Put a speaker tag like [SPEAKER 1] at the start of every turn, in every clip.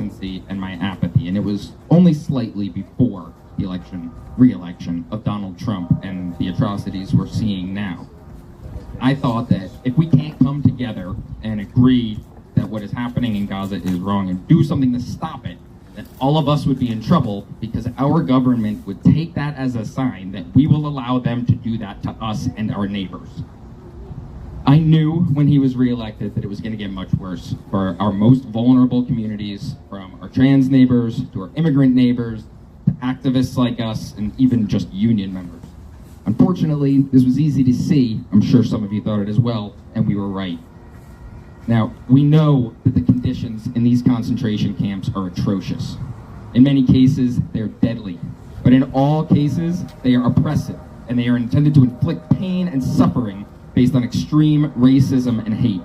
[SPEAKER 1] complacency and my apathy, and it was only slightly before the re-election of Donald Trump and the atrocities we're seeing now. I thought that if we can't come together and agree that what is happening in Gaza is wrong and do something to stop it, that all of us would be in trouble because our government would take that as a sign that we will allow them to do that to us and our neighbors. I knew when he was reelected that it was going to get much worse for our most vulnerable communities, from our trans neighbors to our immigrant neighbors, to activists like us, and even just union members. Unfortunately, this was easy to see. I'm sure some of you thought it as well, and we were right. Now, we know that the conditions in these concentration camps are atrocious. In many cases, they're deadly. But in all cases, they are oppressive, and they are intended to inflict pain and suffering based on extreme racism and hate.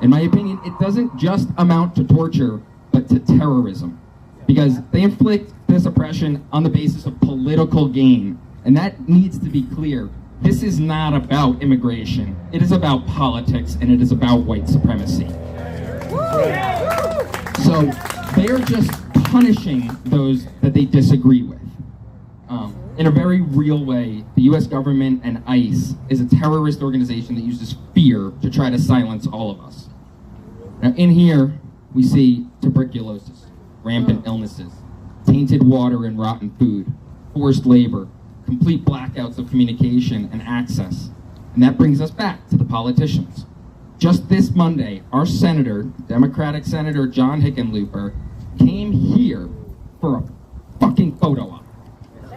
[SPEAKER 1] In my opinion, it doesn't just amount to torture, but to terrorism, because they inflict this oppression on the basis of political gain. And that needs to be clear. This is not about immigration. It is about politics, and it is about white supremacy. So they are just punishing those that they disagree with. In a very real way, the US government and ICE is a terrorist organization that uses fear to try to silence all of us. Now, in here, we see tuberculosis, rampant illnesses, tainted water and rotten food, forced labor, complete blackouts of communication and access. And that brings us back to the politicians. Just this Monday, our senator, Democratic Senator John Hickenlooper, came here for a fucking photo op.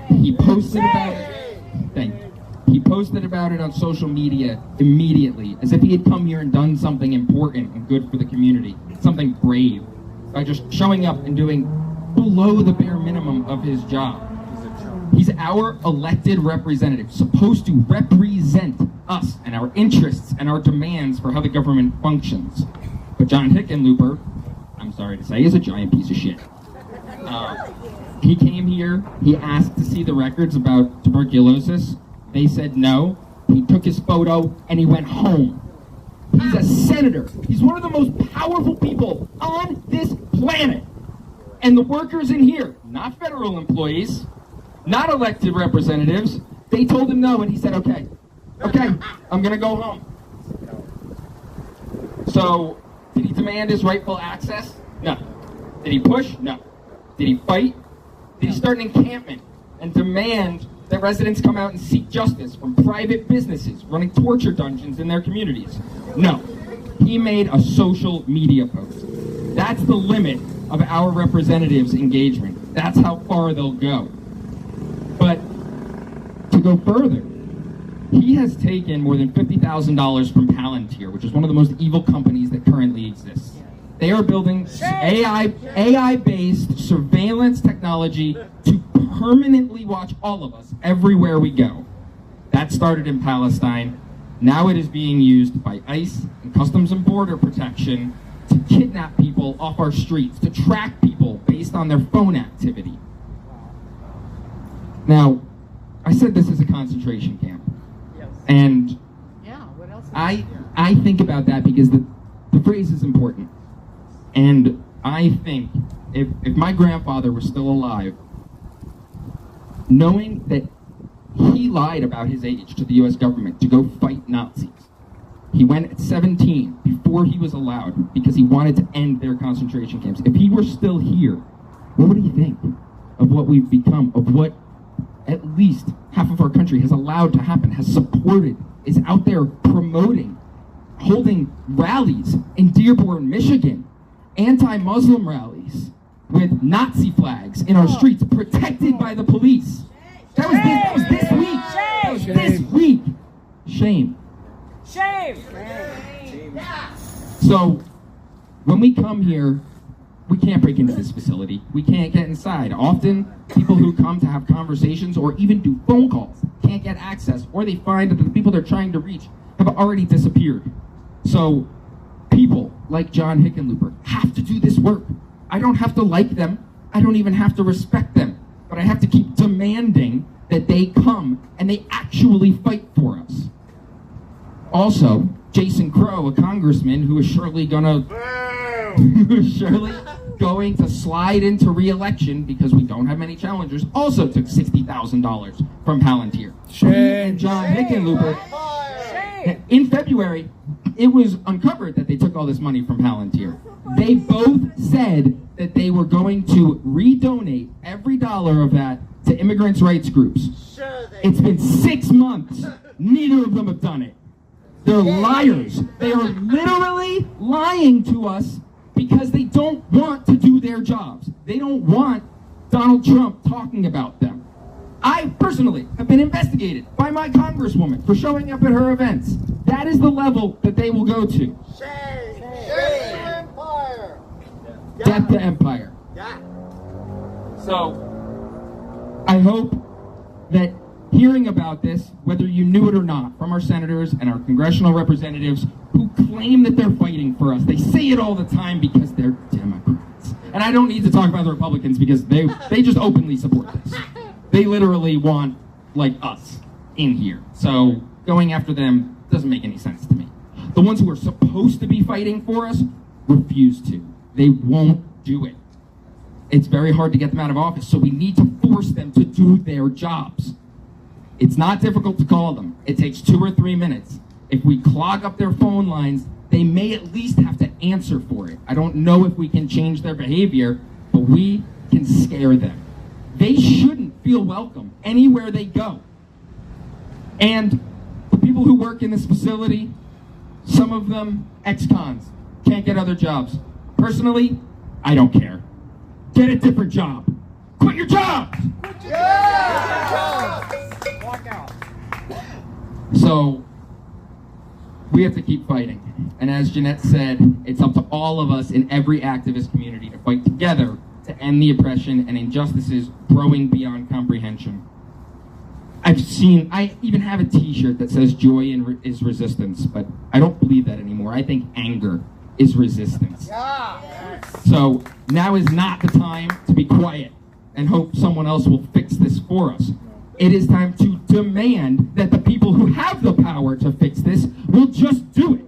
[SPEAKER 1] He posted about it. Thank you. He posted about it on social media immediately, as if he had come here and done something important and good for the community, something brave, by just showing up and doing below the bare minimum of his job. He's our elected representative, supposed to represent us and our interests and our demands for how the government functions. But John Hickenlooper, I'm sorry to say, is a giant piece of shit. He came here, he asked to see the records about tuberculosis. They said no. He took his photo and he went home. He's a senator. He's one of the most powerful people on this planet. And the workers in here, not federal employees, not elected representatives, they told him no, and he said, okay, I'm gonna go home. So, did he demand his rightful access? No. Did he push? No. Did he fight? Did he start an encampment and demand that residents come out and seek justice from private businesses running torture dungeons in their communities? No. He made a social media post. That's the limit of our representatives' engagement. That's how far they'll go. But to go further, he has taken more than $50,000 from Palantir, which is one of the most evil companies that currently exists. They are building AI-based surveillance technology to permanently watch all of us everywhere we go. That started in Palestine. Now it is being used by ICE and Customs and Border Protection to kidnap people off our streets, to track people based on their phone activity. Now, I said this is a concentration camp. Yes. And what else I think about that because the phrase is important. And I think if my grandfather was still alive, knowing that he lied about his age to the US government to go fight Nazis. He went at 17 before he was allowed because he wanted to end their concentration camps. If he were still here, what would he think of what we've become, of what at least half of our country has allowed to happen, has supported, is out there promoting, holding rallies in Dearborn, Michigan, anti-Muslim rallies with Nazi flags in our streets, protected by the police. That was this week. That was this week. Shame.
[SPEAKER 2] Shame.
[SPEAKER 1] So, when we come here, we can't break into this facility. We can't get inside. Often, people who come to have conversations or even do phone calls can't get access, or they find that the people they're trying to reach have already disappeared. So, people like John Hickenlooper have to do this work. I don't have to like them. I don't even have to respect them. But I have to keep demanding that they come and they actually fight for us. Also, Jason Crow, a congressman who is surely gonna going to slide into re-election because we don't have many challengers also took $60,000 from Palantir. And John Hickenlooper, in February, it was uncovered that they took all this money from Palantir. They both said that they were going to redonate every dollar of that to immigrants' rights groups. It's been 6 months. Neither of them have done it. They're liars. They are literally lying to us because they don't want to do their jobs. They don't want Donald Trump talking about them. I personally have been investigated by my congresswoman for showing up at her events. That is the level that they will go to.
[SPEAKER 2] Shame to empire.
[SPEAKER 1] Death to empire. So, I hope that hearing about this, whether you knew it or not, from our senators and our congressional representatives who claim that they're fighting for us, they say it all the time because they're Democrats. And I don't need to talk about the Republicans because they just openly support this. They literally want, like, us in here. So going after them doesn't make any sense to me. The ones who are supposed to be fighting for us refuse to. They won't do it. It's very hard to get them out of office, so we need to force them to do their jobs. It's not difficult to call them. It takes 2 or 3 minutes. If we clog up their phone lines, they may at least have to answer for it. I don't know if we can change their behavior, but we can scare them. They shouldn't feel welcome anywhere they go. And the people who work in this facility, some of them ex-cons, can't get other jobs. Personally, I don't care. Get a different job. Quit your job!
[SPEAKER 2] Walk out.
[SPEAKER 1] So, we have to keep fighting. And as Jeanette said, it's up to all of us in every activist community to fight together to end the oppression and injustices growing beyond comprehension. I even have a t-shirt that says joy is resistance, but I don't believe that anymore. I think anger is resistance. So now is not the time to be quiet and hope someone else will fix this for us. It is time to demand that the people who have the power to fix this will just do it.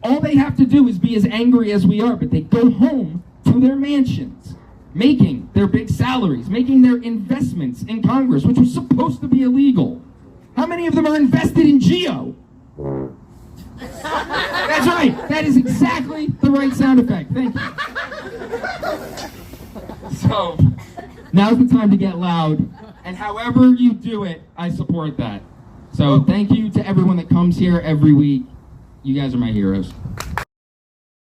[SPEAKER 1] All they have to do is be as angry as we are, but they go home to their mansions, making their big salaries, making their investments in Congress, which was supposed to be illegal. How many of them are invested in GEO? That's right. That is exactly the right sound effect. Thank you. So, now's the time to get loud. And however you do it, I support that. So, thank you to everyone that comes here every week. You guys are my heroes.